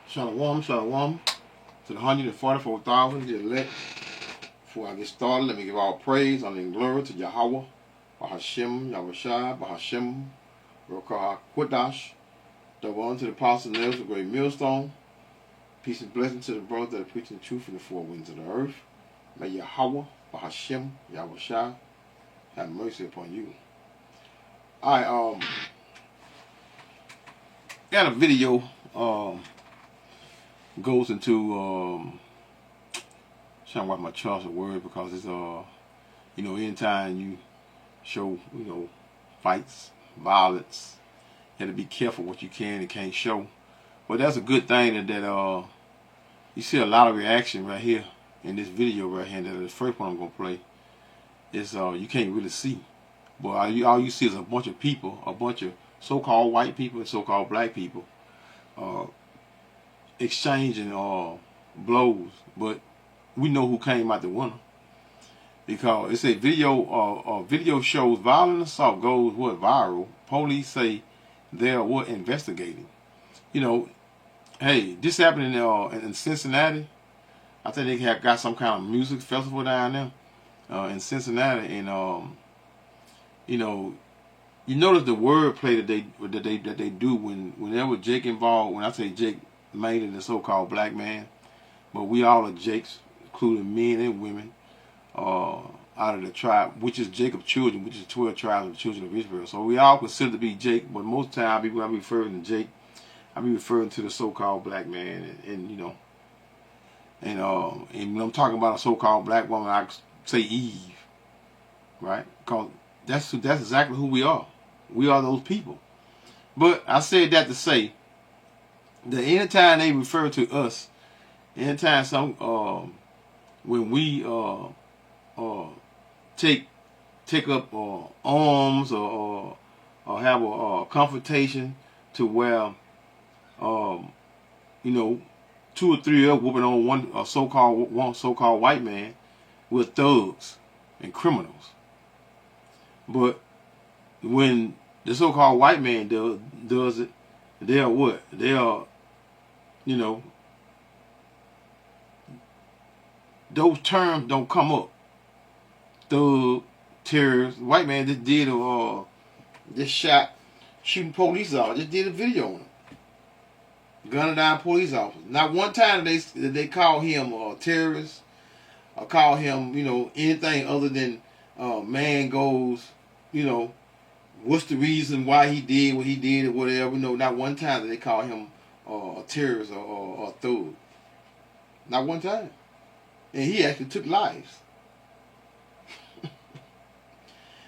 Shalom, shalom to the 144,000 the elect. Before I get started, let me give all praise, honor, and glory to Yahweh, Bahashem, Yahushua, Bahashem, Rokah Quadash, the one to the apostle nails of the great millstone. Peace and blessing to the brothers that are preaching the truth in the four winds of the earth. May Yahweh, Bahashem, Yahushua, have mercy upon you. I got a video goes into trying to watch my choice of words because it's anytime you show fights, violence, you have to be careful what you can and can't show. But that's a good thing that you see a lot of reaction right here in this video right here. That the first one I'm gonna play is you can't really see, but all you see is a bunch of people, a bunch of so-called white people and so-called black people exchanging blows. But we know who came out the winner because it's a video shows violent assault goes viral. Police say they're investigating. Hey, this happened in Cincinnati. I think they have got some kind of music festival down there in Cincinnati, and you notice the wordplay that they do whenever Jake involved. When I say Jake, mainly the so-called black man, but we all are Jakes, including men and women, out of the tribe, which is Jacob's children, which is 12 tribes of the children of Israel. So we all consider to be Jake, but most time when I be referring to Jake, I be referring to the so-called black man, and when I'm talking about a so-called black woman, I say Eve, right? Because that's exactly who we are. We are those people. But I said that to say that anytime they refer to us, anytime when we take up arms or have a confrontation to where 2 or 3 of whooping on one so-called white man, we're thugs and criminals. But when the so-called white man does it, they are what? They are, those terms don't come up. Thug, terrorist, white man just did shooting police officers. Just did a video on him, gunning down police officers. Not one time did they call him a terrorist or call him anything other than man goes, what's the reason why he did what he did or whatever. Not one time did they call him a terrorist or a thug. Not one time. And he actually took lives.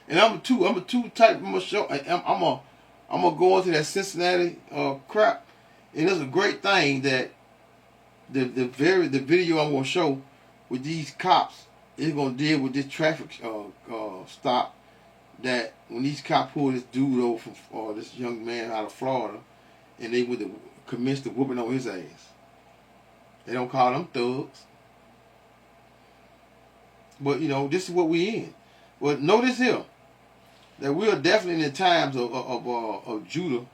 And I'm gonna go into that Cincinnati crap. And it's a great thing that the video I'm gonna show with these cops is gonna deal with this traffic stop. That when these cops pulled this dude over from this young man out of Florida, and they would commence the whooping on his ass. They don't call them thugs. But this is what we in. But notice here that we are definitely in the times of Judah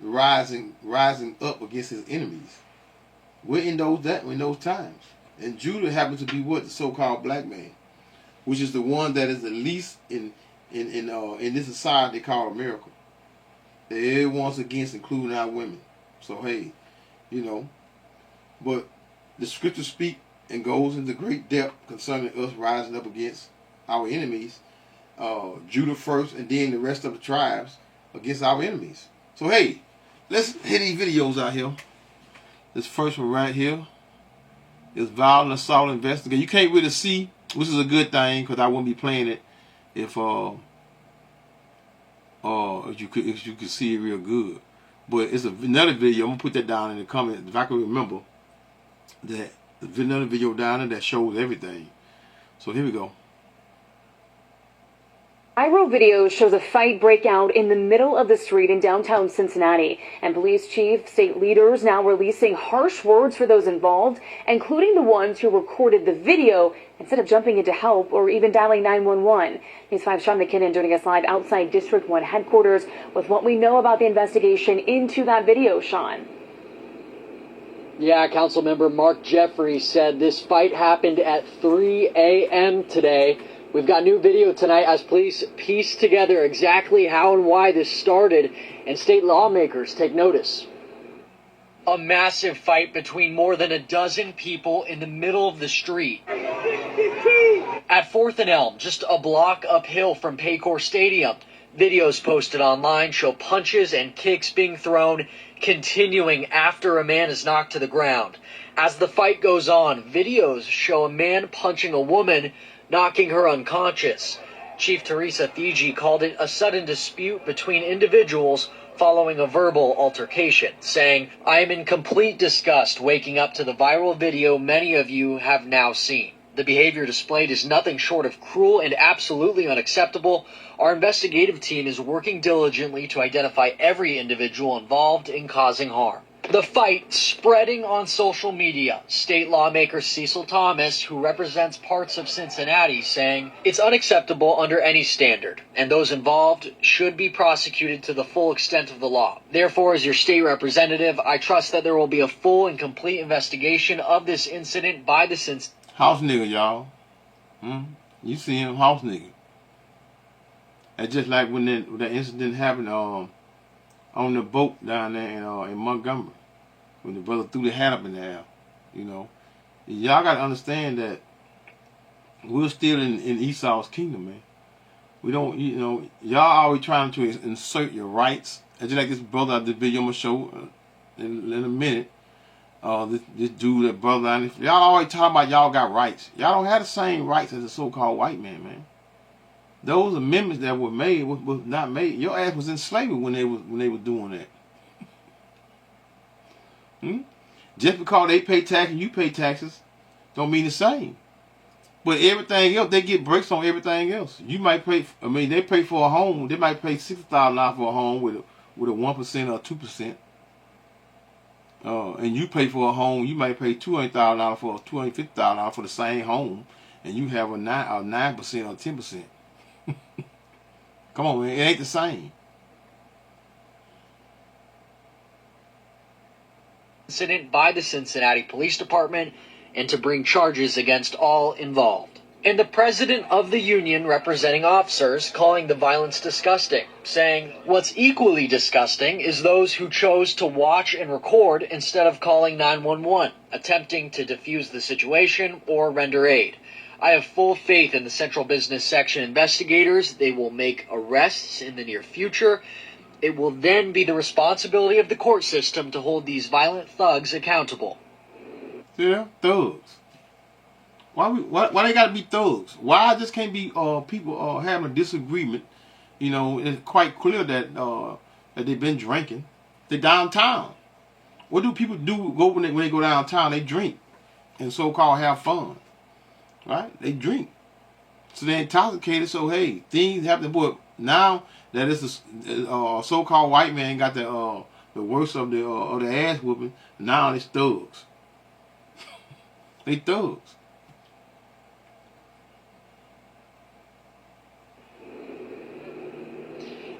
rising up against his enemies. We're in those times. And Judah happens to be what? The so-called black man, which is the one that is the least in this society called America. Everyone's against, including our women. So hey, but the scriptures speak and goes into great depth concerning us rising up against our enemies. Judah first, and then the rest of the tribes against our enemies. So hey, let's hit these videos out here. This first one right here is violent assault investigation. You can't really see, which is a good thing because I wouldn't be playing it if you could see it real good. But it's another video. I'm gonna put that down in the comments if I can remember that. Another video down there that shows everything. So here we go. Viral video shows a fight break out in the middle of the street in downtown Cincinnati, and police chief, state leaders now releasing harsh words for those involved, including the ones who recorded the video instead of jumping in to help or even dialing 911. News 5's Sean McKinnon joining us live outside District 1 headquarters with what we know about the investigation into that video, Sean. Yeah, Councilmember Mark Jeffrey said this fight happened at 3 a.m. today. We've got new video tonight as police piece together exactly how and why this started, and state lawmakers take notice. A massive fight between more than a dozen people in the middle of the street. At 4th and Elm, just a block uphill from Paycor Stadium. Videos posted online show punches and kicks being thrown, continuing after a man is knocked to the ground. As the fight goes on, videos show a man punching a woman, knocking her unconscious. Chief Teresa Thigi called it a sudden dispute between individuals following a verbal altercation, saying, "I am in complete disgust waking up to the viral video many of you have now seen. The behavior displayed is nothing short of cruel and absolutely unacceptable. Our investigative team is working diligently to identify every individual involved in causing harm." The fight spreading on social media. State lawmaker Cecil Thomas, who represents parts of Cincinnati, saying it's unacceptable under any standard, and those involved should be prosecuted to the full extent of the law. Therefore, as your state representative, I trust that there will be a full and complete investigation of this incident by the Cincinnati House nigga, y'all. You see him, house nigga. It's just like when that incident happened on the boat down there in Montgomery, when the brother threw the hat up in the air. You know, y'all got to understand that we're still in Esau's kingdom, man. We don't, y'all always trying to insert your rights. And just like this brother at the video I'm gonna show in a minute. This dude, that brother, y'all always talking about y'all got rights. Y'all don't have the same rights as the so-called white man. Those amendments that were made was not made. Your ass was in slavery when they were doing that. Just because they pay taxes and you pay taxes, don't mean the same. But everything else, they get breaks on everything else. You might pay. They pay for a home. They might pay $60,000 for a home with a 1% or 2%. And you pay for a home, you might pay $200,000 for $250,000 for the same home, and you have a 9% or 10%. Come on, man, it ain't the same. Incident by the Cincinnati Police Department and to bring charges against all involved. And the president of the union representing officers calling the violence disgusting, saying what's equally disgusting is those who chose to watch and record instead of calling 911, attempting to defuse the situation or render aid. I have full faith in the Central Business Section investigators. They will make arrests in the near future. It will then be the responsibility of the court system to hold these violent thugs accountable. Yeah, thugs. Why they gotta be thugs? Why just can't be people having a disagreement? It's quite clear that that they've been drinking. They're downtown. What do people do when they go downtown? They drink and so-called have fun, right? They drink, so they're intoxicated. So hey, things happen. But now that it's a so-called white man got the worst of the ass whooping, now it's thugs. They thugs.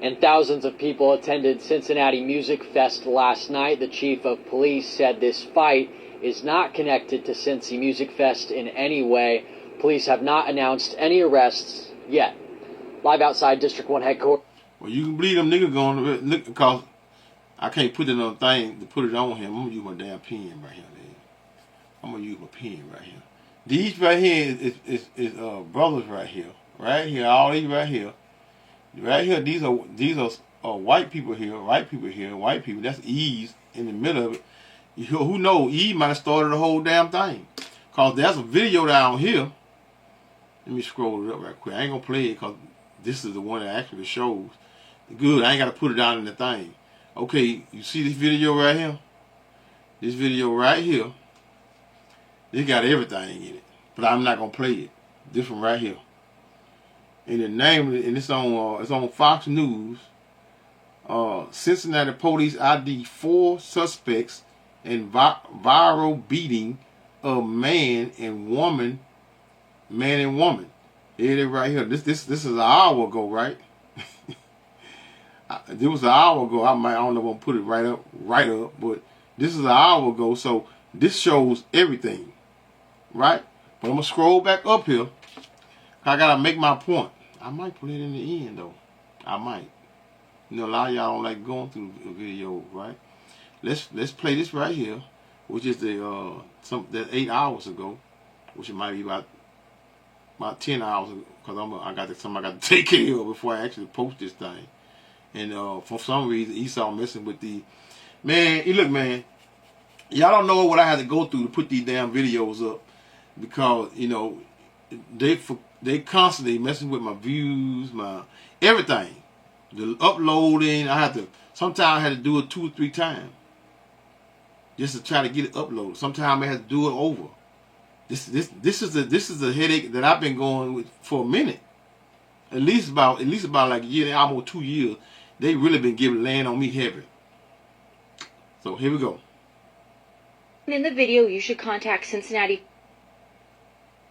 And thousands of people attended Cincinnati Music Fest last night. The chief of police said this fight is not connected to Cincy Music Fest in any way. Police have not announced any arrests yet. Live outside District 1 headquarters. Well, you can believe them niggas going to look, because I can't put it on a thing to put it on him. I'm going to use my damn pen right here, man. I'm going to use my pen right here. These right here is brothers right here. Right here, all these right here. Right here, these are white people here, white people here, white people. That's E's in the middle of it. Who knows? E might have started the whole damn thing. Because there's a video down here. Let me scroll it up right quick. I ain't going to play it because this is the one that actually shows. Good, I ain't got to put it down in the thing. Okay, you see this video right here? This video right here. It got everything in it. But I'm not going to play it. This one right here. And the name of it, and it's on Fox News. Cincinnati police ID 4 suspects in viral beating of man and woman. Here it is right here. This is an hour ago, right? It was an hour ago. I don't know if I'm gonna put it right up, but this is an hour ago. So This shows everything, right? But I'm gonna scroll back up here. I gotta make my point. I might put it in the end though. I might. You know, a lot of y'all don't like going through the video, right? Let's play this right here, which is the that 8 hours ago, which it might be about 10 hours ago, because I got something I got to take care of before I actually post this thing. And for some reason, Esau messing with the man. Look, man, y'all don't know what I had to go through to put these damn videos up, because you know they constantly messing with my views, my everything, the uploading. Sometimes I had to do it 2 or 3 times just to try to get it uploaded. Sometimes I had to do it over. This is a headache that I've been going with for a minute. At least about like a year, almost 2 years. They really been laying on me heavy. So here we go. In the video, you should contact Cincinnati.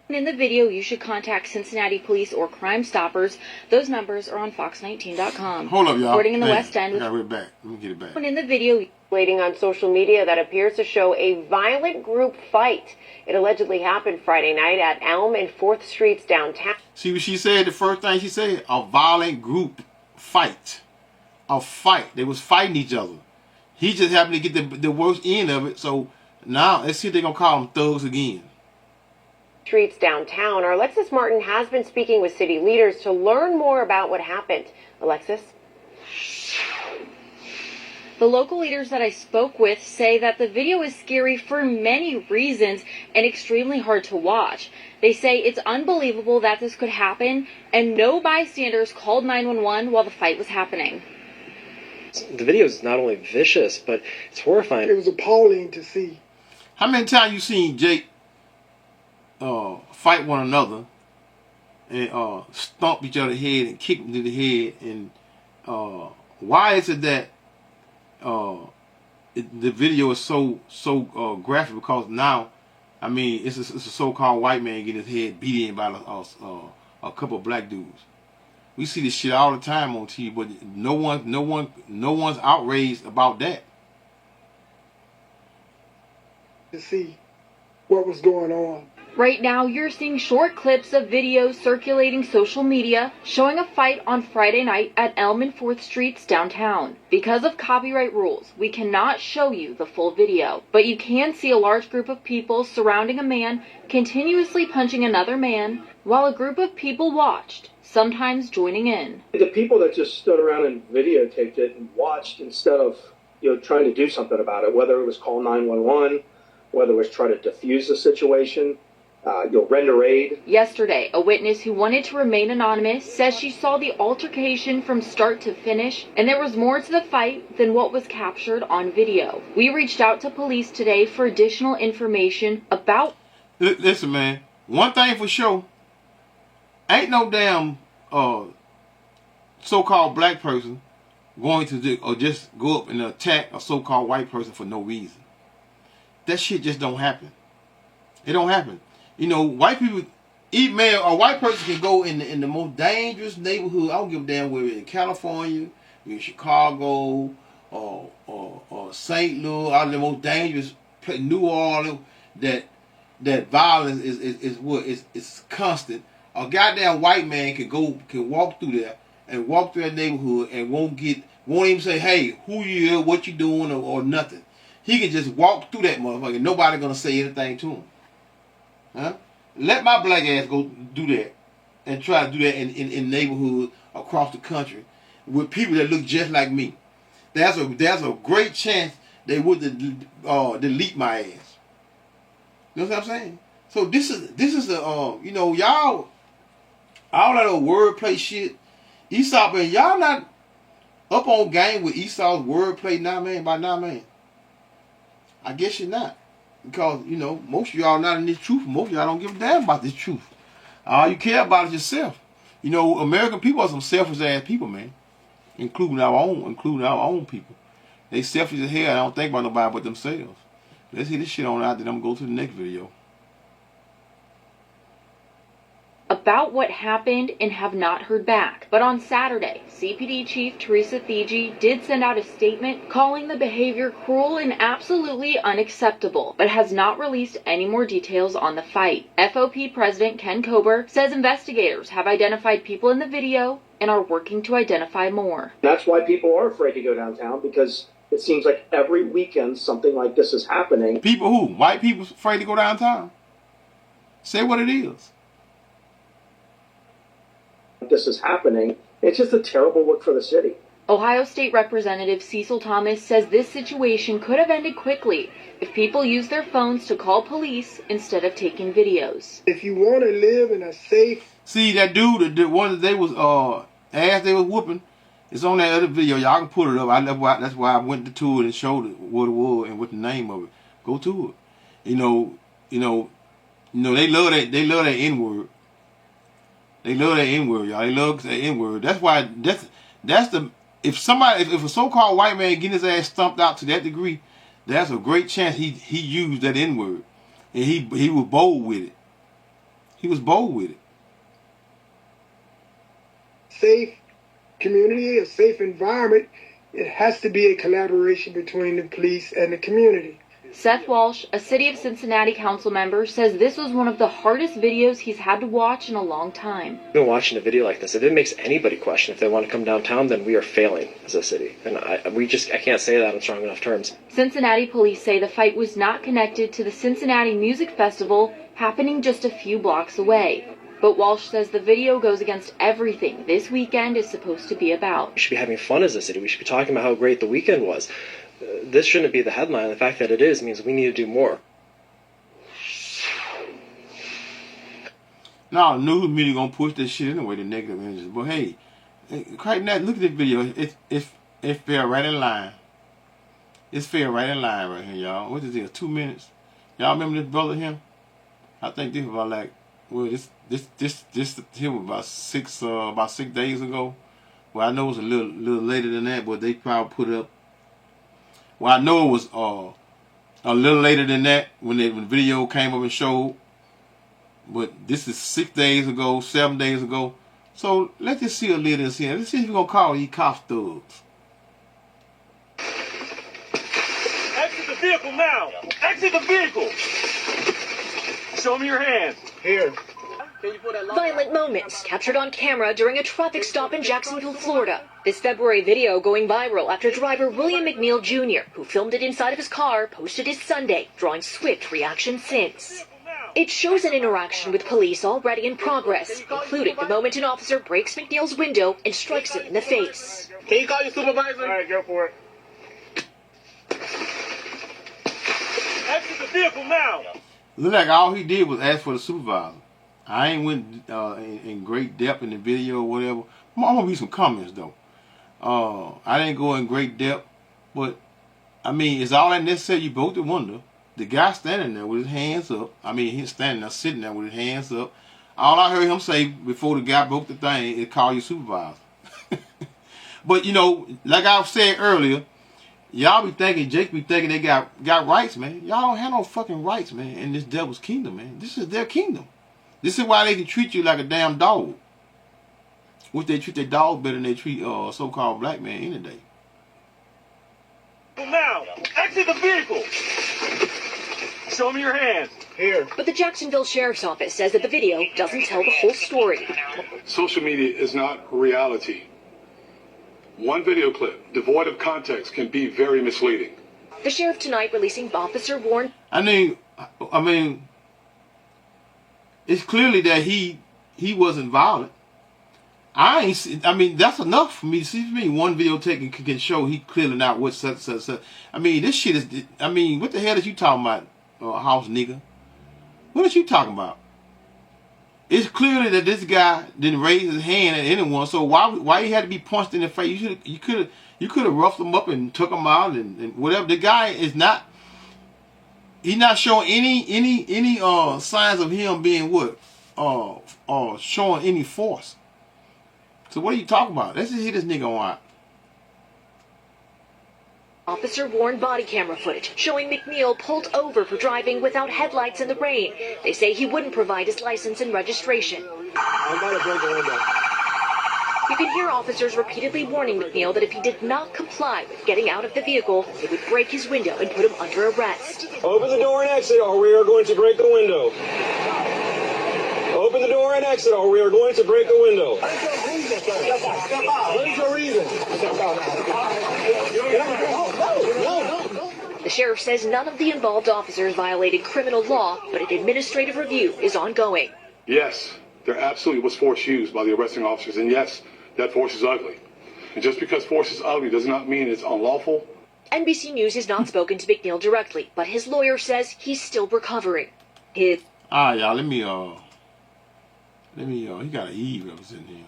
In the video, you should contact Cincinnati Police or Crime Stoppers. Those numbers are on Fox19.com. Hold up, y'all. Reporting in the West End. I got it back. Let me get it back. In the video, Waiting on social media that appears to show a violent group fight. It allegedly happened Friday night at Elm and 4th Streets downtown. See what she said? The first thing she said, a violent group fight. A fight. They was fighting each other. He just happened to get the worst end of it. So now let's see if they're gonna call them thugs again. Streets downtown. Our Alexis Martin has been speaking with city leaders to learn more about what happened. Alexis? the local leaders that I spoke with say that the video is scary for many reasons and extremely hard to watch. They say it's unbelievable that this could happen, and no bystanders called 911 while the fight was happening. The video is not only vicious, but it's horrifying. It was appalling to see. How many times you seen Jake fight one another and stomp each other's head and kick them to the head? And why is it that the video is so graphic? Because now, I mean, it's a so-called white man getting his head beat in by a couple of black dudes. We see this shit all the time on TV, but no one's outraged about that. To see what was going on. Right now, you're seeing short clips of videos circulating social media showing a fight on Friday night at Elm and 4th Streets downtown. Because of copyright rules, we cannot show you the full video, but you can see a large group of people surrounding a man continuously punching another man while a group of people watched, sometimes joining in. The people that just stood around and videotaped it and watched instead of trying to do something about it, whether it was call 911, whether it was try to defuse the situation, render aid. Yesterday, a witness who wanted to remain anonymous says she saw the altercation from start to finish, and there was more to the fight than what was captured on video. We reached out to police today for additional information about... Listen, man, one thing for sure, ain't no damn so-called black person going to do, or just go up and attack a so-called white person for no reason. That shit just don't happen. It don't happen. White people, a white person can go in the most dangerous neighborhood. I don't give a damn whether it's in California, in Chicago, or St. Louis, out of the most dangerous place, New Orleans, that violence is constant. A goddamn white man can walk through there and walk through that neighborhood and won't even say, hey, who you are, what you doing, or nothing. He can just walk through that motherfucker and nobody gonna say anything to him. Huh? Let my black ass go do that and try to do that in neighborhoods across the country with people that look just like me. There's a great chance they would delete my ass. You know what I'm saying? So this is the y'all, all that old wordplay shit. Esau, man, y'all not up on game with Esau's wordplay now, man, by now, man. I guess you're not. Because, most of y'all not in this truth. Most of y'all don't give a damn about this truth. All you care about is yourself. American people are some selfish ass people, man. Including our own people. They selfish as hell. I don't think about nobody but themselves. Let's hear this shit on out, then I'm gonna go to the next video. About about what happened and have not heard back. But on Saturday, CPD Chief Teresa Thigi did send out a statement calling the behavior cruel and absolutely unacceptable, but has not released any more details on the fight. FOP President Ken Kober says investigators have identified people in the video and are working to identify more. That's why people are afraid to go downtown, because it seems like every weekend something like this is happening. People who? White people afraid to go downtown? Say what it is. This is happening. It's just a terrible look for the city. Ohio State Representative Cecil Thomas says this situation could have ended quickly if people used their phones to call police instead of taking videos. If you want to live in a safe... See, that dude, the one that they was, ass they was whooping, it's on that other video. Y'all can put it up. That's why I went to it and showed it what it was and what the name of it. Go to it. You know, they love that N-word. They love that N-word, y'all. They love that N-word. That's why, that's the, if a so-called white man getting his ass stumped out to that degree, that's a great chance he used that N-word. And he was bold with it. He was bold with it. Safe community, a safe environment, it has to be a collaboration between the police and the community. Seth Walsh, a City of Cincinnati council member, says this was one of the hardest videos he's had to watch in a long time. I've been watching a video like this. If it makes anybody question if they want to come downtown, then we are failing as a city. And I can't say that in strong enough terms. Cincinnati police say the fight was not connected to the Cincinnati Music Festival happening just a few blocks away. But Walsh says the video goes against everything this weekend is supposed to be about. We should be having fun as a city. We should be talking about how great the weekend was. This shouldn't be the headline. The fact that it is means we need to do more. Now, the news media gonna push this shit anyway, the negative images. But hey, right now, look at this video. It's fair right in line. It's fair right in line right here, y'all. What is this? 2 minutes. Y'all remember this brother here? I think this was about like, well, this here was about 6 days ago. Well, I know it was a little later than that, but they probably put up. Well, I know it was a little later than that when the video came up and showed. But this is 6 days ago, 7 days ago. So let's just see a little of this here. Let's see if we're gonna call these cops thugs. Exit the vehicle now! Exit the vehicle! Show me your hands. Here. Violent moments captured on camera during a traffic stop in Jacksonville, Florida. This February video going viral after driver William McNeil Jr., who filmed it inside of his car, posted it Sunday, drawing swift reaction since. It shows an interaction with police already in progress, including the moment an officer breaks McNeil's window and strikes him in the face. Can you call your supervisor? All right, go for it. Exit the vehicle now! Look like all he did was ask for the supervisor. I ain't went in great depth in the video or whatever. I'm gonna read some comments though. I didn't go in great depth, but I mean, is all that necessary? You broke the window. The guy standing there with his hands up. I mean, he's standing there, sitting there with his hands up. All I heard him say before the guy broke the thing is call your supervisor. But you know, like I said earlier, y'all be thinking, Jake be thinking they got rights, man. Y'all don't have no fucking rights, man, in this devil's kingdom, man. This is their kingdom. This is why they can treat you like a damn dog. Which they treat their dogs better than they treat a so-called black man any day. Now, exit the vehicle! Show me your hands. Here. But the Jacksonville Sheriff's Office says that the video doesn't tell the whole story. Social media is not reality. One video clip, devoid of context, can be very misleading. The sheriff tonight releasing Officer Warren. I mean, it's clearly that he wasn't violent. I mean, that's enough for me. See, for me, one video taken can show he clearly not what such. I mean, this shit is. I mean, what the hell is you talking about, house nigga? What is you talking about? It's clearly that this guy didn't raise his hand at anyone. So why he had to be punched in the face? You could have roughed him up and took him out and whatever. The guy is not. He's not showing any signs of him being what showing any force. So what are you talking about? Let's just hit this nigga on out. Officer-worn body camera footage showing McNeil pulled over for driving without headlights in the rain. They say he wouldn't provide his license and registration. You can hear officers repeatedly warning McNeil that if he did not comply with getting out of the vehicle, they would break his window and put him under arrest. Open the door and exit, or we are going to break the window. Open the door and exit, or we are going to break the window. What is your reason? The sheriff says none of the involved officers violated criminal law, but an administrative review is ongoing. Yes, there absolutely was force used by the arresting officers, and yes, that force is ugly. And just because force is ugly does not mean it's unlawful. NBC News has not spoken to McNeil directly, but his lawyer says he's still recovering. All right, y'all, let me, he got an E representing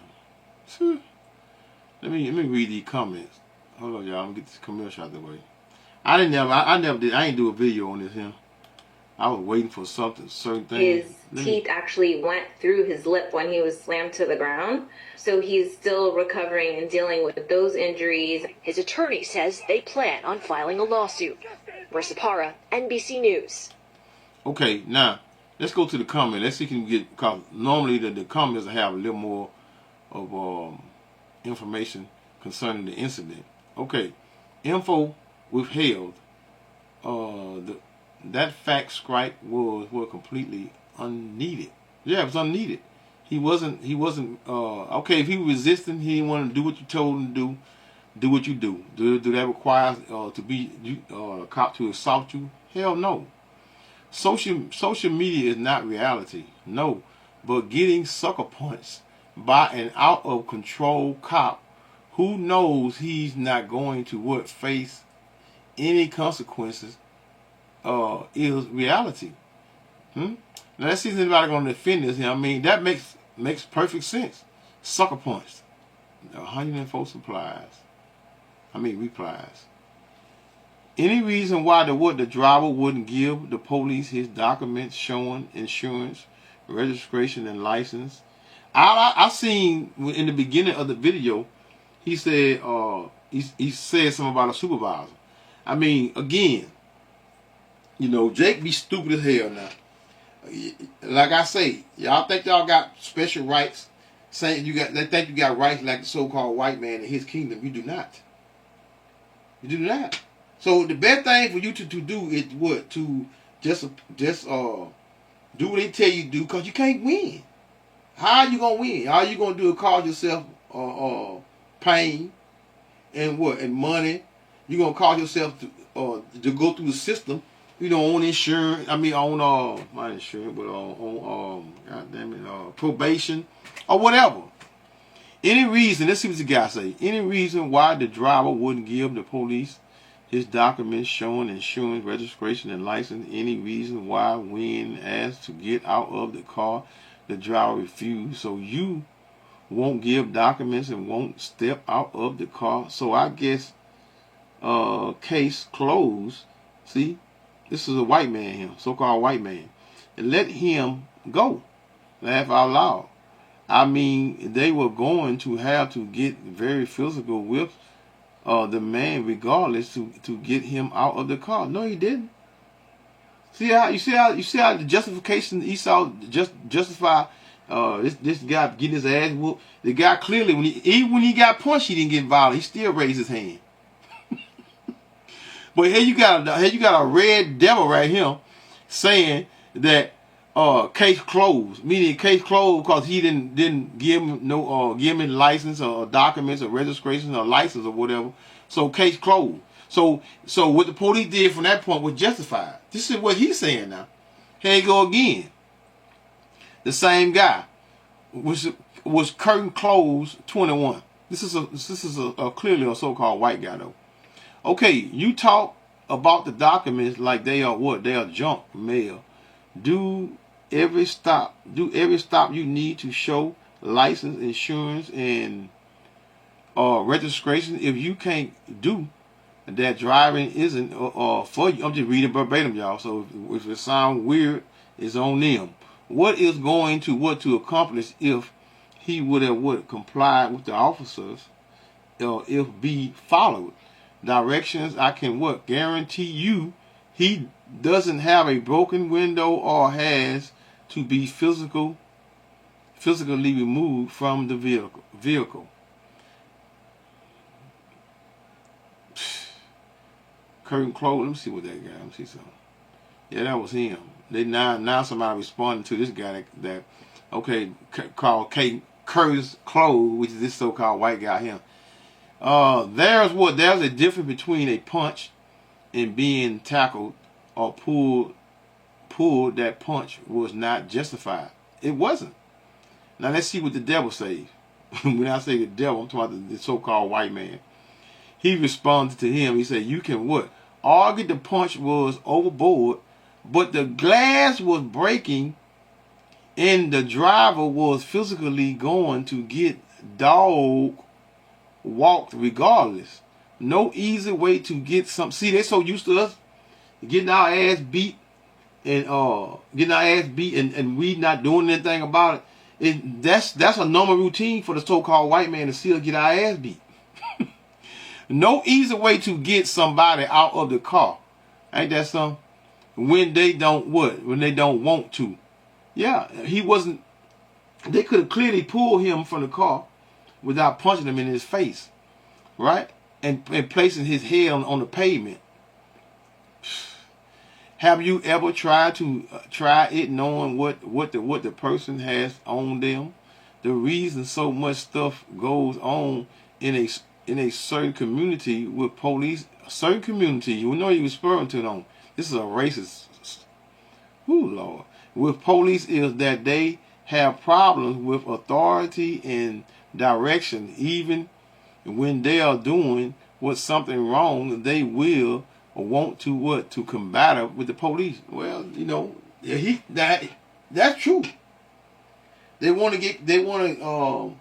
him. Let me read these comments. Hold on, y'all, I'm gonna get this commercial out of the way. I ain't do a video on this here. I was waiting for certain things. His teeth actually went through his lip when he was slammed to the ground. So he's still recovering and dealing with those injuries. His attorney says they plan on filing a lawsuit. Marissa Parra, NBC News. Okay, now, let's go to the comment. Let's see if we can get, because normally the comments have a little more of information concerning the incident. Okay, info withheld. That fact strike was completely unneeded. Yeah, it was unneeded. He wasn't okay, if he was resisting, he didn't want to do what you told him to do what you do. Do that require to be a cop to assault you? Hell no. Social media is not reality. No. But getting sucker punched by an out of control cop who knows he's not going to face any consequences is reality. Now let's see if anybody gonna defend this here. I mean, that makes perfect sense. Sucker punched. 104 replies. Any reason why the driver wouldn't give the police his documents showing insurance, registration, and license? I seen in the beginning of the video, he said he said something about a supervisor. I mean, again, you know, Jake be stupid as hell now. Like I say, y'all think y'all got special rights, saying they think you got rights like the so-called white man in his kingdom. You do not. You do not. So the best thing for you to do is what? To just do what they tell you to do, because you can't win. How are you gonna win? All you gonna do is cause yourself pain and money. You're gonna cause yourself to go through the system. You know, on insurance. I mean, on not insurance, but on probation or whatever. Any reason? Let's see what the guy say. Any reason why the driver wouldn't give the police his documents showing insurance, registration, and license? Any reason why, when asked to get out of the car, the driver refused? So you won't give documents and won't step out of the car. So I guess case closed. See, this is a white man here, so-called white man, and let him go. Laugh out loud. I mean, they were going to have to get very physical with the man regardless to get him out of the car. No, he didn't. See how the justification Esau justify this guy getting his ass whooped. The guy clearly, when he got punched, he didn't get violent. He still raised his hand. But here you got a red devil right here saying that case closed, meaning case closed because he didn't give him give him license or documents or registration or license or whatever. So case closed. So what the police did from that point was justified. This is what he's saying now. Here you go again. The same guy was curtain closed 21. This is a clearly a so-called white guy though. Okay, you talk about the documents like they are what? They are junk mail. Do every stop you need to show license, insurance, and registration. If you can't do that, driving isn't for you. I'm just reading verbatim, y'all. So if it sounds weird, it's on them. What is going to accomplish if he would have complied with the officers, if be followed? directions, I can what? Guarantee you he doesn't have a broken window or has to be physically removed from the vehicle. Curtain closed. Let me see what that guy. Let me see something. Yeah, that was him. They now somebody responding to this guy that okay, called Curtis Close, which is this so-called white guy here. There's a difference between a punch and being tackled or pulled. That punch was not justified. It wasn't. Now let's see what the devil says. When I say the devil, I'm talking about the so-called white man. He responded to him. He said, "You can what? Argue the punch was overboard, but the glass was breaking, and the driver was physically going to get dog walked regardless. No easy way to get some. See, they're so used to us getting our ass beat and we not doing anything about it. That's a normal routine for the so-called white man to still get our ass beat. No easy way to get somebody out of the car. Ain't that something? When they don't what? When they don't want to. Yeah, he wasn't. They could have clearly pulled him from the car without punching him in his face, right? And placing his head on the pavement. Have you ever tried it knowing what the person has on them? The reason so much stuff goes on in a certain community with police, a certain community, you know you was referring to them. This is a racist. Ooh, Lord. With police is that they have problems with authority and direction. Even when they are doing something wrong, they will want to what? To combat it with the police. Well, you know, that's true. They want to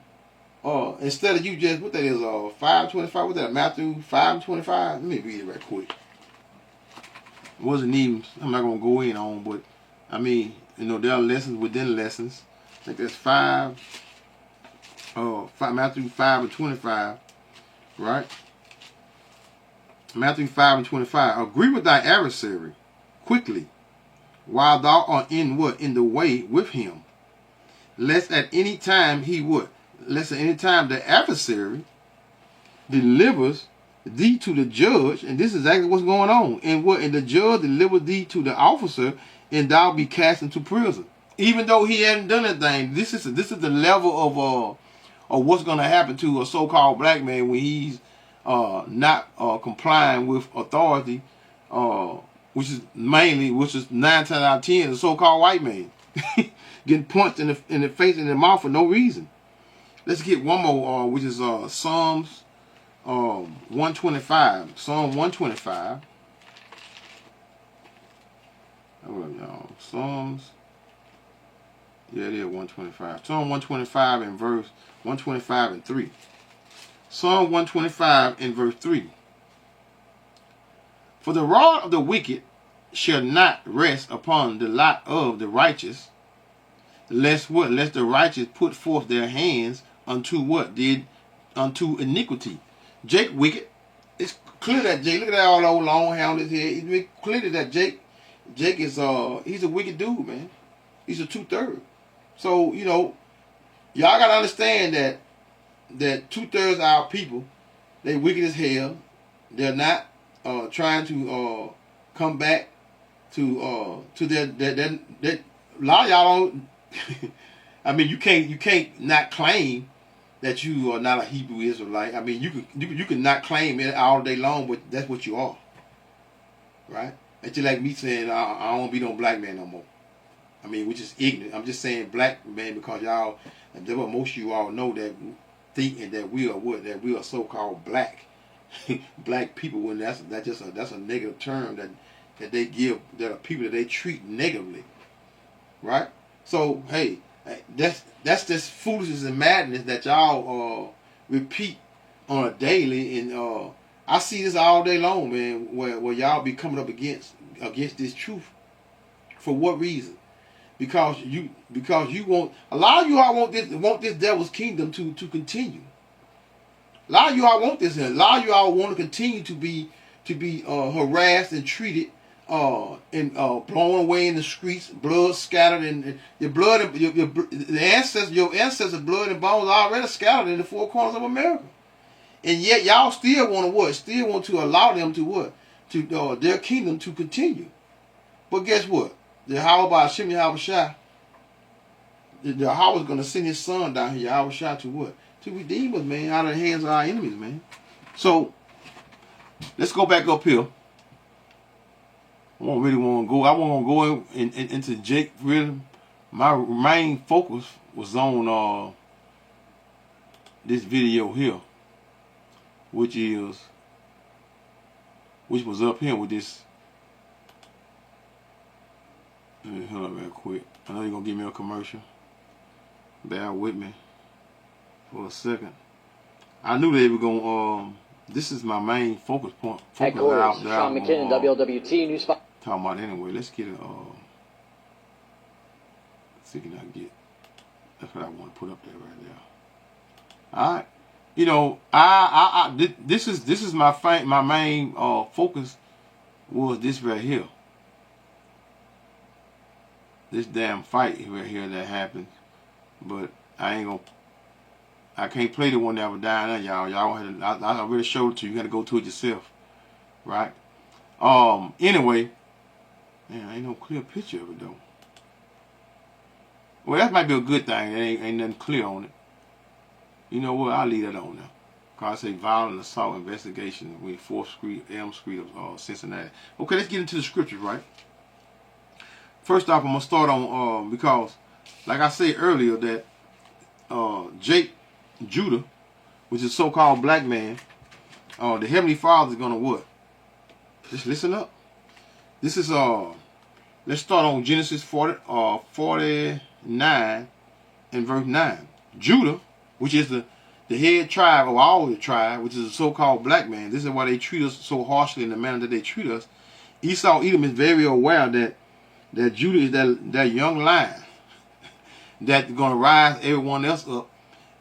instead of you just, what that is, 5:25, what that, Matthew 5:25? Let me read it right quick. It wasn't even, I'm not going to go in on, but, I mean, you know, there are lessons within lessons. I think that's Matthew 5:25, right? Matthew 5:25. Agree with thy adversary quickly, while thou art in what? In the way with him. Lest at any time the adversary delivers thee to the judge, and this is exactly what's going on. And the judge delivers thee to the officer, and thou be cast into prison. Even though he hadn't done anything, this is the level of what's going to happen to a so-called black man when he's not complying with authority, which is 9 times out of 10 the so-called white man getting punched in the face and in the mouth for no reason. Let's get one more, which is Psalms 125. Psalm 125. Psalms. Yeah, it is 125. Psalm 125 and verse 125 and 3. Psalm 125 and verse 3. For the rod of the wicked shall not rest upon the lot of the righteous, lest what? Lest the righteous put forth their hands unto what? Unto iniquity. Jake wicked. It's clear that Jake, look at that all old long hair on his head. It's clear that Jake is he's a wicked dude, man. He's a 2/3. So, you know, y'all gotta understand that 2/3 of our people, they wicked as hell. They're not trying to come back to their a lot of y'all don't. I mean, you can't not claim that you are not a Hebrew Israelite. I mean, you can not claim it all day long, but that's what you are, right? It's just like me saying I don't want to be no black man no more. I mean, which is ignorant. I'm just saying black man because y'all, that's what most of you all know, that thinking that we are what? That we are so-called black black people, when that's a negative term that they give, that are people that they treat negatively, right? So hey, that's just foolishness and madness that y'all repeat on a daily, and I see this all day long, man. Where y'all be coming up against this truth. For what reason? Because you want, a lot of you all want this devil's kingdom to continue. A A lot of you all want this here. A lot of you all want to continue to be harassed and treated and blown away in the streets, blood scattered, and your blood, your ancestors' blood and bones are already scattered in the four corners of America. And yet y'all still want to what? Still want to allow them to what? To their kingdom to continue. But guess what? The Yahweh Hashem Yahweh Shai, the Yahweh is going to send his son down here, Yahweh Shai, to what? To redeem us, man, out of the hands of our enemies, man. So, let's go back up here. I don't really want to go. I want to go into Jake. Really, my main focus was on this video here, which was up here with this. Let me hold up real quick. I know you're gonna give me a commercial. Bear with me for a second. I knew they were gonna. This is my main focus point. Headquarters, Sean McKinnon, WLWT News 5. Talking about anyway. Let's get it. See if I can get. That's what I want to put up there right there. All right. You know, this is my main focus was this right here. This damn fight right here that happened, but I can't play the one that was down there, y'all. Y'all had to, I already showed it to you. You got to go to it yourself, right? Anyway, man, ain't no clear picture of it though. Well, that might be a good thing. There ain't nothing clear on it. You know what? I'll leave that on there. Cause I say violent assault investigation with 4th Street, Elm Street of Cincinnati. Okay, let's get into the scriptures, right? First off, I'm gonna start on because, like I said earlier, that Jake Judah, which is a so-called black man, the Heavenly Father is gonna what? Just listen up. This is let's start on Genesis 49 and verse 9. Judah, which is the head tribe of all the tribe, which is a so-called black man. This is why they treat us so harshly in the manner that they treat us. Esau Edom is very aware that Judah is that young lion that's going to rise everyone else up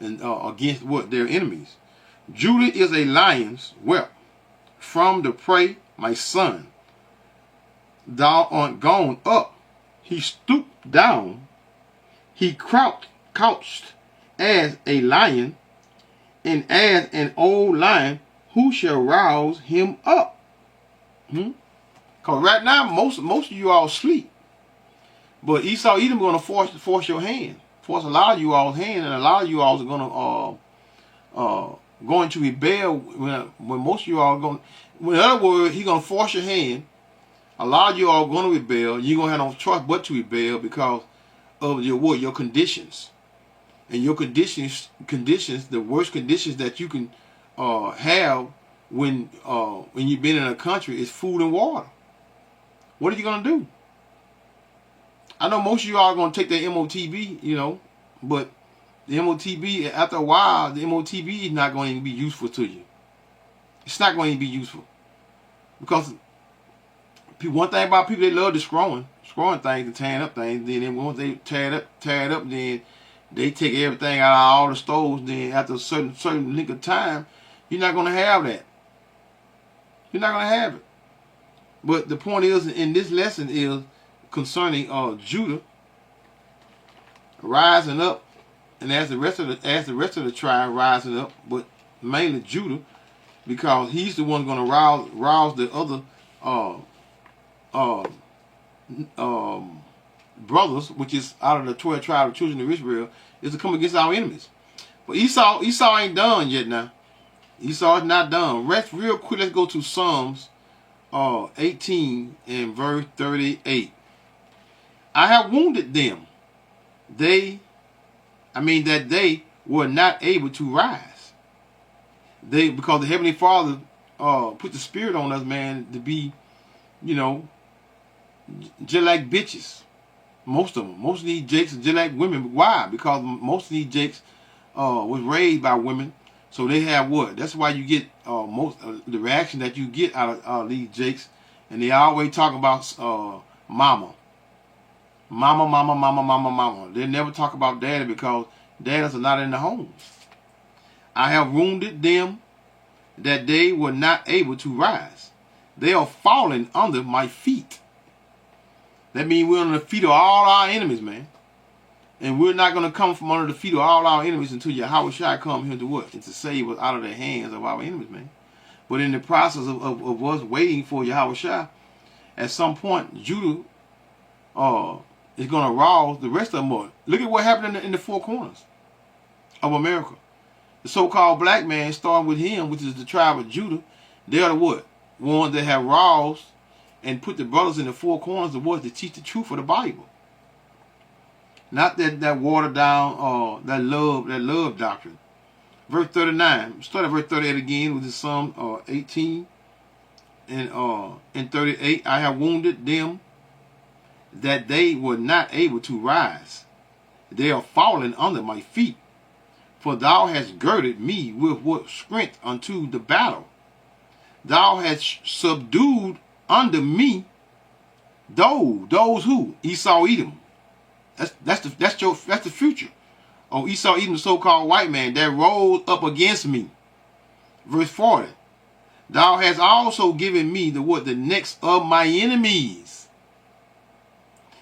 and against what? Their enemies. Judah is a lion's whelp. From the prey, my son, thou art gone up. He stooped down. He couched as a lion, and as an old lion, who shall rouse him up? Because right now, most of you all sleep. But Esau Edom going to force your hand, force a lot of you all's hand, and a lot of you all are going to rebel when most of you all are going. In other words, he's going to force your hand. A lot of you all are going to rebel. You're going to have no choice but to rebel because of your conditions. And your conditions, the worst conditions that you can have when you've been in a country is food and water. What are you going to do? I know most of you are going to take the MOTB, you know, but the MOTB, after a while, the MOTB is not going to be useful to you. It's not going to be useful. Because one thing about people, they love destroying things and tearing up things. Then once they tear it up, then they take everything out of all the stores. Then after a certain length of time, you're not going to have that. You're not going to have it. But the point is, in this lesson is concerning Judah rising up, and as the rest of the tribe rising up, but mainly Judah, because he's the one going to rouse the other brothers, which is out of the 12 tribes of children of Israel, is to come against our enemies. But Esau ain't done yet now. Esau is not done. Rest real quick. Let's go to Psalms 18 and verse 38. I have wounded them. That they were not able to rise. Because the Heavenly Father put the spirit on us, man, to be, you know, just like bitches. Most of them. Most of these jakes are just like women. Why? Because most of these jakes was raised by women. So they have what? That's why you get the reaction that you get out of these jakes. And they always talk about mama. Mama. They never talk about daddy because daddies are not in the homes. I have wounded them that they were not able to rise. They are falling under my feet. That means we're under the feet of all our enemies, man. And we're not going to come from under the feet of all our enemies until Yahweh Shai come here to what? And to save us out of the hands of our enemies, man. But in the process of us waiting for Yahweh Shai, at some point, Judah is going to rouse the rest of them up. Look at what happened in the four corners of America. The so-called black man, starting with him, which is the tribe of Judah, they are the what? Ones that have roused and put the brothers in the four corners of what? To teach the truth of the Bible. Not that watered down, that love doctrine. Verse 39. Start at verse 38 again with the Psalm 18 and 38. I have wounded them that they were not able to rise. They are fallen under my feet. For thou hast girded me with what strength unto the battle. Thou hast subdued under me those who? Esau, Edom. That's the future. Oh, Esau, Edom, the so-called white man that rose up against me. Verse 40. Thou hast also given me the necks of my enemies,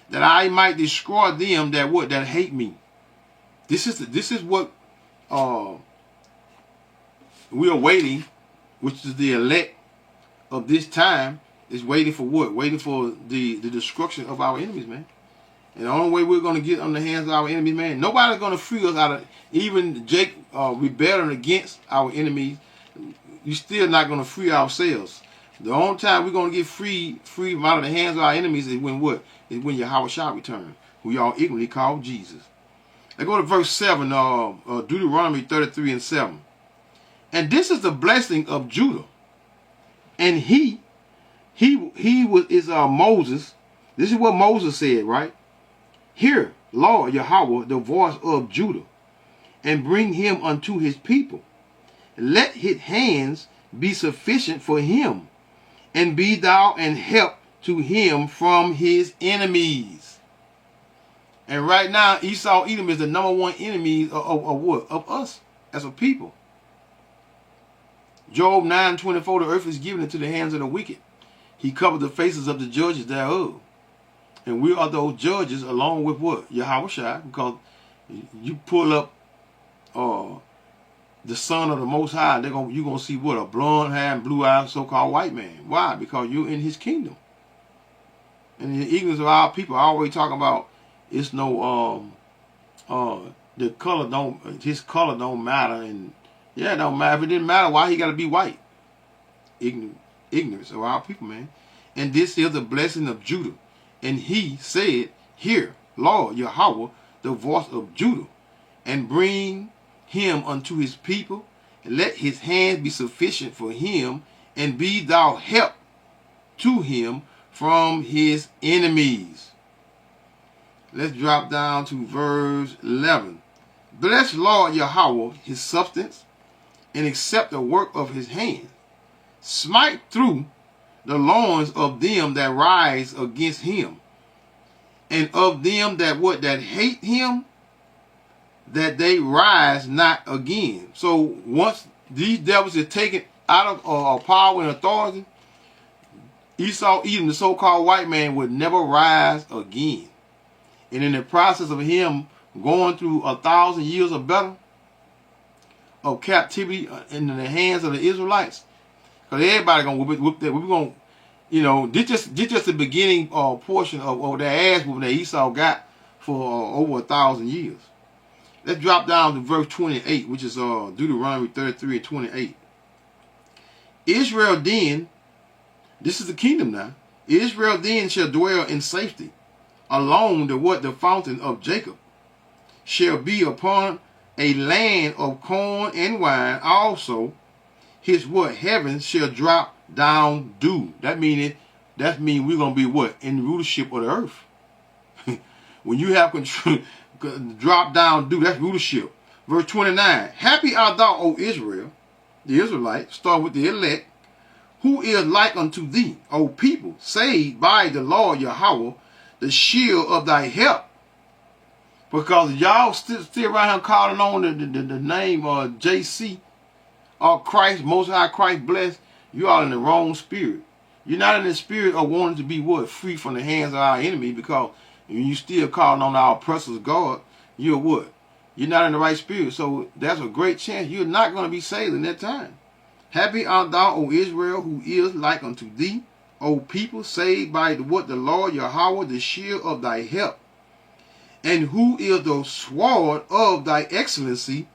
that I might destroy them that hate me. This is what we are waiting, which is the elect of this time, is waiting for what? Waiting for the destruction of our enemies, man. And the only way we're going to get on the hands of our enemies, man, nobody's going to free us out of, even Jake rebelling against our enemies, you're still not going to free ourselves. The only time we're going to get free out of the hands of our enemies is when what? Is when Yahweh shall return, who y'all ignorantly call Jesus. Let's go to verse 7, Deuteronomy 33 and 7. And this is the blessing of Judah. And he is Moses. This is what Moses said, right? Hear, Lord Yahweh, the voice of Judah, and bring him unto his people. Let his hands be sufficient for him, and be thou an help to him from his enemies. And right now, Esau, Edom is the number one enemy of what? Of us as a people. Job 9:24, the earth is given into the hands of the wicked. He covered the faces of the judges thereof. And we are those judges along with what? Yahweh Shai, because you pull up the son of the Most High, you're going to see what? A blonde-haired and blue-eyed so-called white man. Why? Because you're in his kingdom. And the ignorance of our people, I always talk about, it's no, the color his color don't matter. And yeah, it don't matter. If it didn't matter, why he got to be white? Ignorance of our people, man. And this is the blessing of Judah. And he said, Hear, Lord Yahweh, the voice of Judah, and bring him unto his people, and let his hand be sufficient for him, and be thou help to him from his enemies. Let's drop down to verse 11. Bless Lord Yahweh his substance, and accept the work of his hand. Smite through the loins of them that rise against him, and of them that hate him, that they rise not again. So once these devils are taken out of power and authority, Esau, Edom, the so-called white man, would never rise again. And in the process of him going through 1,000 years or better of captivity in the hands of the Israelites, because everybody gonna whoop that. We're gonna, this just the beginning portion of their ass whooping that Esau got for over 1,000 years. Let's drop down to verse 28, which is Deuteronomy 33 and 28. Israel then, this is the kingdom now. Israel then shall dwell in safety, along the fountain of Jacob, shall be upon a land of corn and wine. Also, his heavens shall drop down dew. That means we're gonna be what? In the rulership of the earth. When you have control, drop down dew, that's rulership. Verse 29. Happy art thou, O Israel, the Israelites, start with the elect, who is like unto thee, O people, saved by the Lord Yahweh, the shield of thy help. Because y'all still around here calling on the name JC, Christ, Most High Christ blessed, you are in the wrong spirit. You're not in the spirit of wanting to be what? Free from the hands of our enemy, because you still calling on our oppressor's God. You're what? You're not in the right spirit. So that's a great chance you're not going to be saved in that time. Happy art thou, O Israel, who is like unto thee, O people, saved by what? The Lord Yahweh, the shield of thy help, and who is the sword of thy excellency,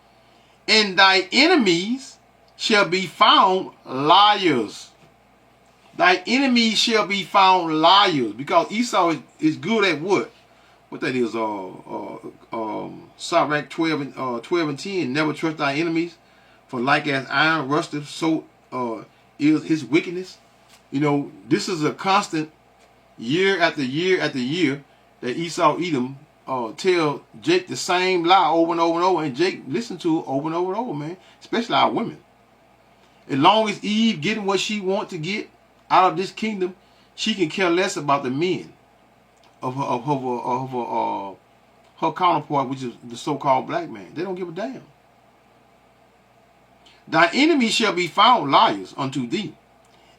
and thy enemies shall be found liars. Thy enemies shall be found liars. Because Esau is good at what? What that is, Sirach 12 and 10, never trust thy enemies, for like as iron rusteth, so is his wickedness. You know, this is a constant year after year after year that Esau Edom tell Jake the same lie over and over and over, and Jake listen to it over and over and over, man. Especially our women. As long as Eve getting what she want to get out of this kingdom, she can care less about the men of her counterpart, which is the so-called black man. They don't give a damn. Thy enemies shall be found liars unto thee,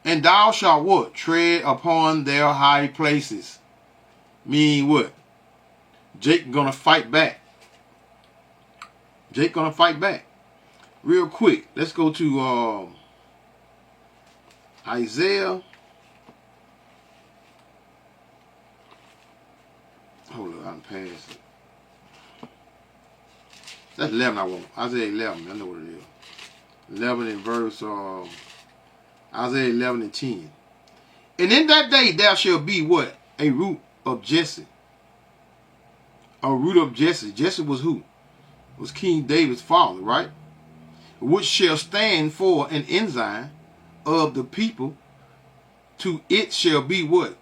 and thou shalt what? Tread upon their high places. Meaning what? Jake gonna fight back. Jake gonna fight back. Real quick, let's go to Isaiah. Hold on, I'm past it. That's 11 I want. Isaiah 11, I know what it is. 11 in verse, Isaiah 11 and 10. And in that day there shall be what? A root of Jesse. A root of Jesse. Jesse was who? Was King David's father, right? Which shall stand for an ensign of the people. To it shall be what?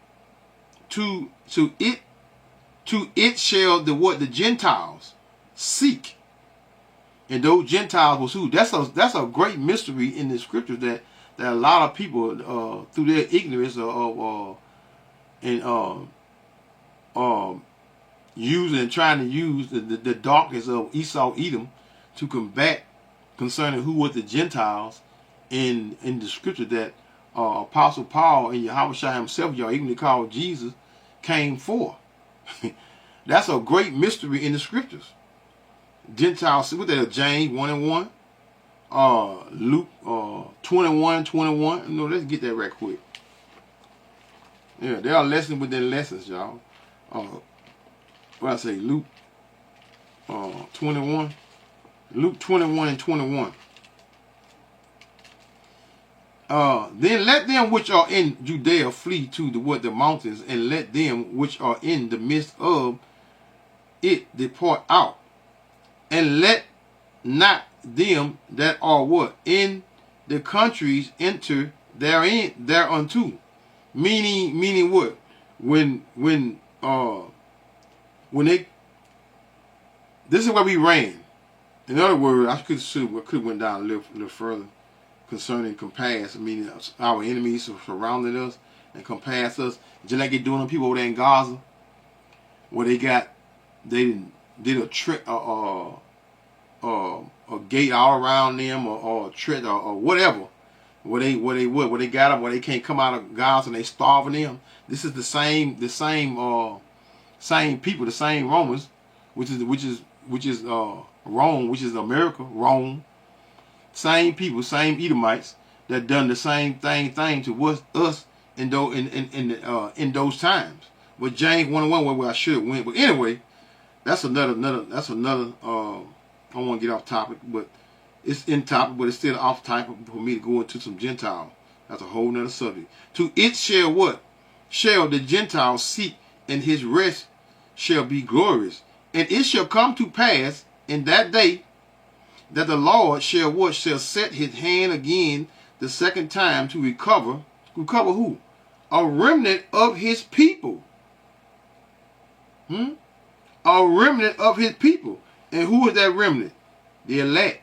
To it shall the what? The Gentiles seek. And those Gentiles was who? That's a great mystery in the scriptures that a lot of people through their ignorance using and trying to use the darkness of Esau Edom to combat concerning who was the Gentiles in the scripture that Apostle Paul and Yahushua himself, y'all even called Jesus, came for. That's a great mystery in the scriptures. Gentiles, what that? James 1 and 1, Luke 21:21. No, let's get that right quick. Yeah, there are lessons within lessons, y'all. What I say, Luke 21. Luke 21 and 21. Then let them which are in Judea flee to the mountains, and let them which are in the midst of it depart out. And let not them that are what? In the countries enter thereunto. Meaning what? When they, this is where we ran. In other words, I could have went down a little further concerning compass, meaning our enemies surrounding us and compass us, just like they doing on people over there in Gaza, where they did a trick, a gate all around them, or a trick, or whatever. Where they got them, where they can't come out of Gaza and they starving them. This is the same people, the same Romans, which is Rome, which is America, Rome. Same people, same Edomites that done the same thing to us in those times. But James 1:1, where I should have went. But anyway, that's another. I don't want to get off topic, but it's in topic, but it's still off topic for me to go into some Gentile. That's a whole nother subject. To it shall what? Shall the Gentiles seek, and his rest shall be glorious. And it shall come to pass in that day that the Lord shall what? Shall set his hand again the second time to recover who? A remnant of his people. A remnant of his people. And who is that remnant? The elect.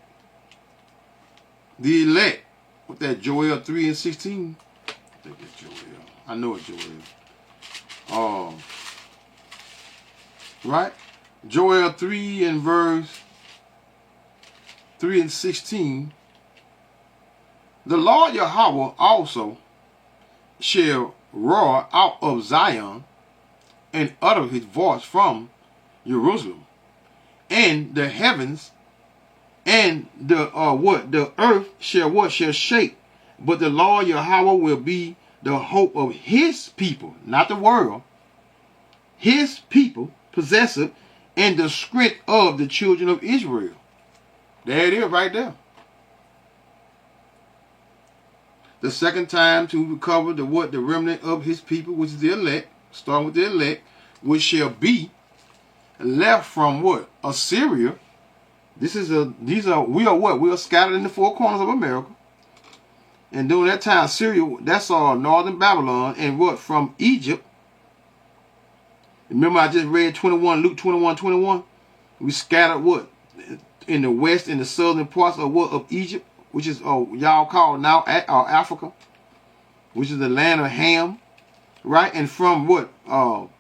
The elect. What that, Joel 3 and 16? I think it's Joel. I know it's Joel. Right? Joel 3 and verse 3 and 16. The Lord Yahweh also shall roar out of Zion and utter his voice from Jerusalem, and the heavens and the earth shall shake, but the Lord Yahweh will be the hope of his people, not the world. His people possess it, and the strength of the children of Israel. There it is right there. The second time to recover the remnant of his people, which is the elect, starting with the elect, which shall be left from what? Assyria. We are scattered in the four corners of America. And during that time, Syria, that's northern Babylon, and what? From Egypt. Remember I just read Luke 21:21? We scattered what? In the west, in the southern parts of what? Of Egypt, which is y'all call now Africa, which is the land of Ham, right? And from what?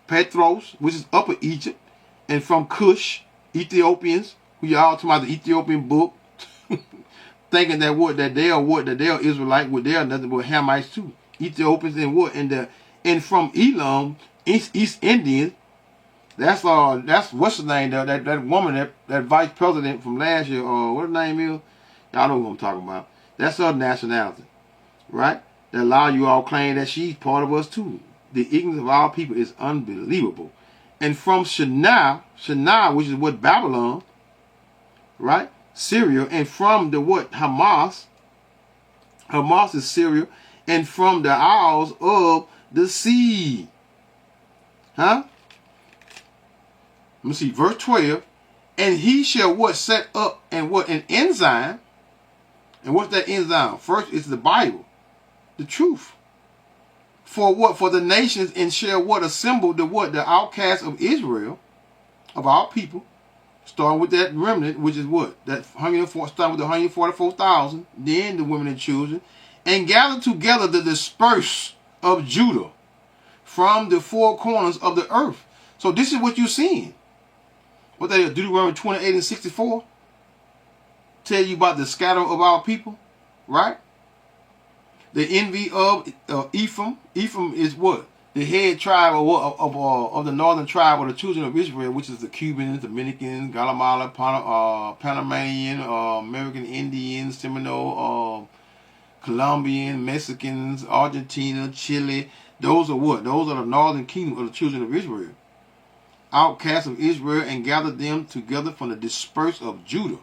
Petros, which is upper Egypt, and from Cush, Ethiopians, who y'all talking about the Ethiopian book, thinking that they are Israelite, they are nothing but Hamites too. Ethiopians and what? And from Elam, East Indians. That's what's the name? That woman, that vice president from last year, what her name is? Y'all know who I'm talking about. That's her nationality, right? That allow you all claim that she's part of us too. The ignorance of our people is unbelievable. And from Shinar, which is what? Babylon, right? Syria. And from the what? Hamas is Syria. And from the isles of the sea. Huh? Let me see, verse 12. And he shall what? Set up and what? An ensign. And what's that ensign? First, it's the Bible. The truth. For what? For the nations, and shall what? Assemble the what? The outcasts of Israel, of our people. Starting with that remnant, which is what? That starting with the 144,000. Then the women and children. And gather together the dispersed of Judah from the four corners of the earth. So this is what you're seeing. What that is, Deuteronomy 28 and 64. Tell you about the scatter of our people, right? The envy of Ephraim. Ephraim is what? The head tribe of the northern tribe of the children of Israel, which is the Cubans, Dominicans, Guatemala, Panamanian, American Indians, Seminole, Colombian, Mexicans, Argentina, Chile. Those are what? Those are the northern kingdom of the children of Israel. Outcasts of Israel, and gathered them together from the dispersed of Judah,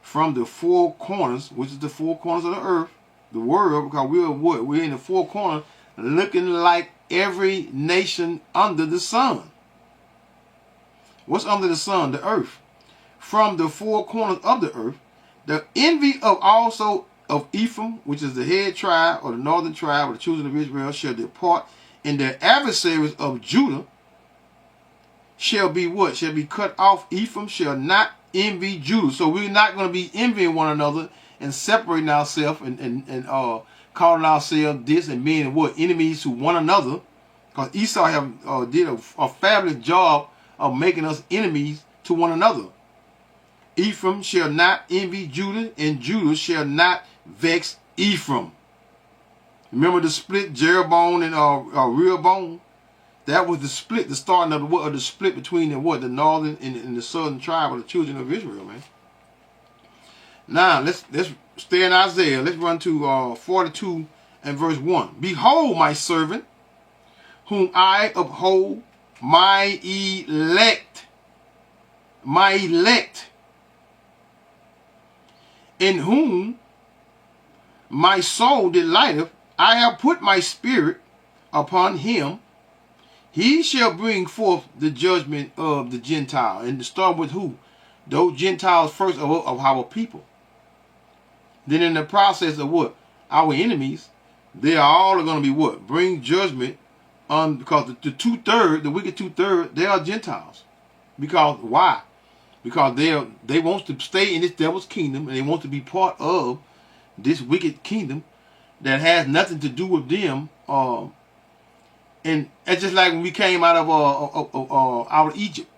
from the four corners, which is the four corners of the earth, the world, because we're what? We're in the four corners, looking like every nation under the sun. What's under the sun? The earth. From the four corners of the earth, the envy of also of Ephraim, which is the head tribe or the northern tribe of the children of Israel, shall depart, and the adversaries of Judah shall be what? Shall be cut off. Ephraim shall not envy Judah. So we're not going to be envying one another and separating ourselves and calling ourselves this and being what? Enemies to one another. Because Esau did a fabulous job of making us enemies to one another. Ephraim shall not envy Judah, and Judah shall not vex Ephraim. Remember the split, Jeroboam and Rehoboam? That was the split, the starting of the split between the northern and the southern tribe of the children of Israel, man. Now let's stay in Isaiah. Let's run to 42 and verse 1. Behold my servant, whom I uphold, my elect, in whom my soul delighteth. I have put my spirit upon him. He shall bring forth the judgment of the Gentile. And to start with who? Those Gentiles first of our people. Then in the process of what? Our enemies, they are all going to be what? Bring judgment on, because the wicked 2/3, they are Gentiles. Because why? Because they want to stay in this devil's kingdom, and they want to be part of this wicked kingdom that has nothing to do with them. And it's just like when we came out of Egypt.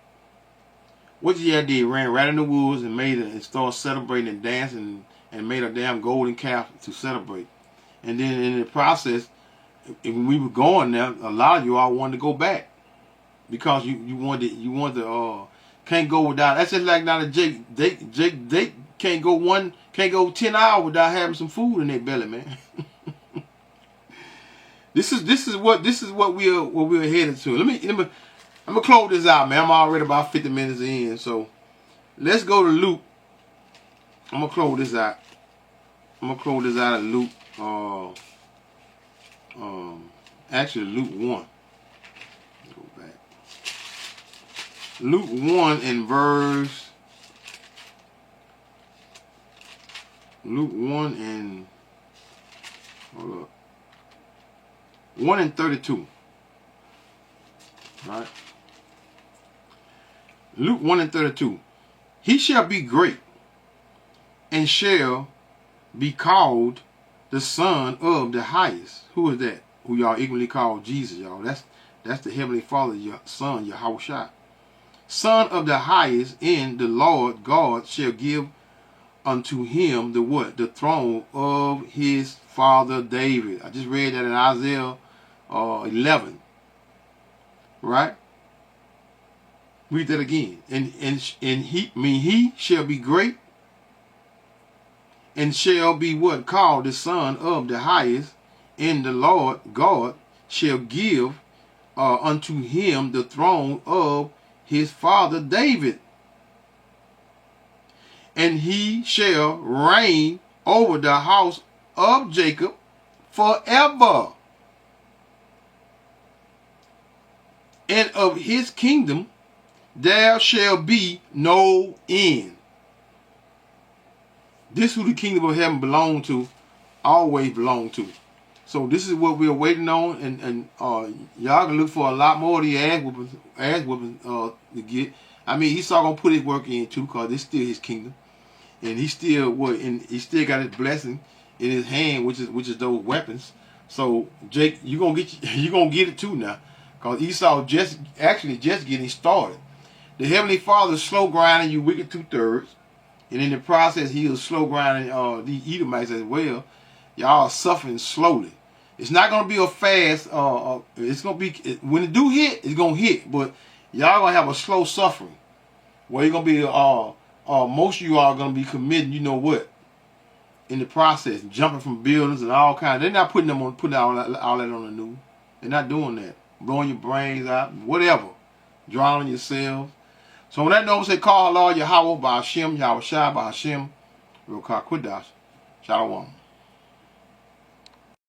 What did they ran right in the woods and started celebrating and dancing and made a damn golden calf to celebrate. And then in the process, if we were going there, a lot of you all wanted to go back because you wanted can't go without. That's just like now the Jake can't go 10 hours without having some food in their belly, man. This is what we're headed to. I'm gonna close this out, man. I'm already about 50 minutes in, so let's go to Luke. I'm gonna close this out. I'm gonna close this out at Luke. Actually Luke 1. Go back. Luke 1 in verse. Luke 1 and hold up. 1 and 32. Right. Luke 1 and 32. He shall be great and shall be called the Son of the Highest. Who is that? Who y'all equally call Jesus, y'all. That's the Heavenly Father, your Son, Yahushua. Son of the Highest, and the Lord God shall give unto him the what? The throne of his father David. I just read that in Isaiah 11. Right? Read that again. And he shall be great and shall be what? Called the Son of the Highest, and the Lord God shall give unto him the throne of his father David. And he shall reign over the house of Jacob forever. And of his kingdom there shall be no end. This who the kingdom of heaven belong to, always belong to. So this is what we're waiting on, and y'all can look for a lot more of the ass whooping to get. I mean, Esau gonna put his work in too, cause it's still his kingdom, and he still he still got his blessing in his hand, which is those weapons. So Jake, you gonna get it too now, cause Esau just getting started. The Heavenly Father is slow grinding you wicked 2/3, and in the process he is slow grinding the Edomites as well. Y'all are suffering slowly. It's not gonna be a fast. It's gonna be, when it do hit, it's gonna hit. But y'all gonna have a slow suffering, where you're gonna be most of you are gonna be committing. You know what? In the process, jumping from buildings and all kinds. They're not putting all that on the news. They're not doing that. Blowing your brains out, whatever. Drowning yourselves. So when that note say, call Lord Yahweh by Hashem, Yahushua by Hashem, Rokah Kodash, Shalom.